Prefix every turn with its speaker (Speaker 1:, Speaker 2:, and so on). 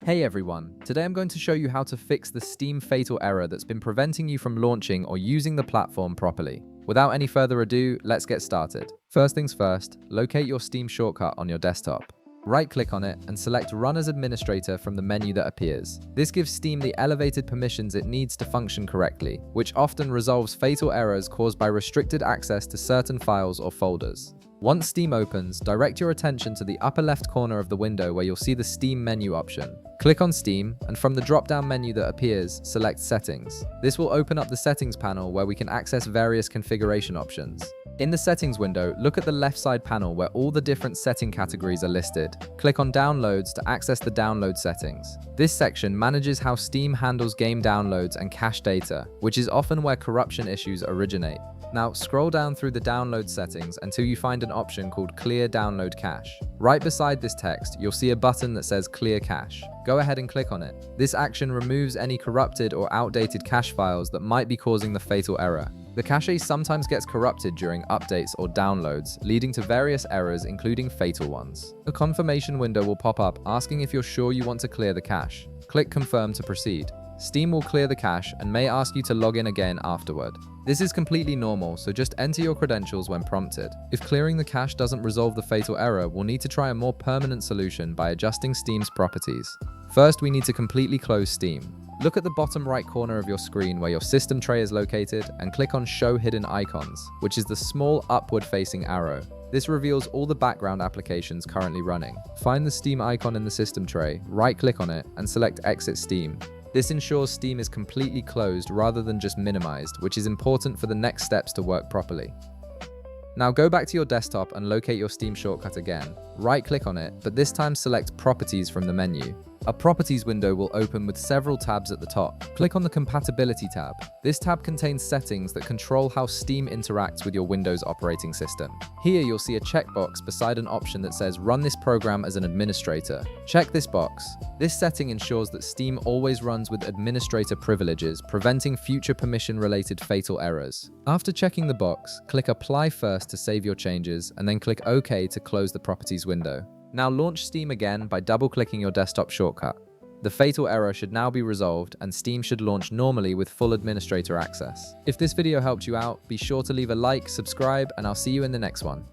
Speaker 1: Hey everyone, today I'm going to show you how to fix the Steam fatal error that's been preventing you from launching or using the platform properly. Without any further ado, let's get started. First things first, locate your Steam shortcut on your desktop. Right-click on it and select Run as Administrator from the menu that appears. This gives Steam the elevated permissions it needs to function correctly, which often resolves fatal errors caused by restricted access to certain files or folders. Once Steam opens, direct your attention to the upper left corner of the window where you'll see the Steam menu option. Click on Steam, and from the drop-down menu that appears, select Settings. This will open up the Settings panel where we can access various configuration options. In the Settings window, look at the left side panel where all the different setting categories are listed. Click on Downloads to access the download settings. This section manages how Steam handles game downloads and cache data, which is often where corruption issues originate. Now, scroll down through the download settings until you find an option called Clear Download Cache. Right beside this text, you'll see a button that says Clear Cache. Go ahead and click on it. This action removes any corrupted or outdated cache files that might be causing the fatal error. The cache sometimes gets corrupted during updates or downloads, leading to various errors, including fatal ones. A confirmation window will pop up asking if you're sure you want to clear the cache. Click Confirm to proceed. Steam will clear the cache and may ask you to log in again afterward. This is completely normal, so just enter your credentials when prompted. If clearing the cache doesn't resolve the fatal error, we'll need to try a more permanent solution by adjusting Steam's properties. First, we need to completely close Steam. Look at the bottom right corner of your screen where your system tray is located and click on Show Hidden Icons, which is the small upward-facing arrow. This reveals all the background applications currently running. Find the Steam icon in the system tray, right-click on it, and select Exit Steam. This ensures Steam is completely closed rather than just minimized, which is important for the next steps to work properly. Now go back to your desktop and locate your Steam shortcut again. Right-click on it, but this time select Properties from the menu. A Properties window will open with several tabs at the top. Click on the Compatibility tab. This tab contains settings that control how Steam interacts with your Windows operating system. Here you'll see a checkbox beside an option that says Run this program as an administrator. Check this box. This setting ensures that Steam always runs with administrator privileges, preventing future permission-related fatal errors. After checking the box, click Apply first to save your changes, and then click OK to close the Properties window. Now launch Steam again by double-clicking your desktop shortcut. The fatal error should now be resolved and Steam should launch normally with full administrator access. If this video helped you out, be sure to leave a like, subscribe, and I'll see you in the next one.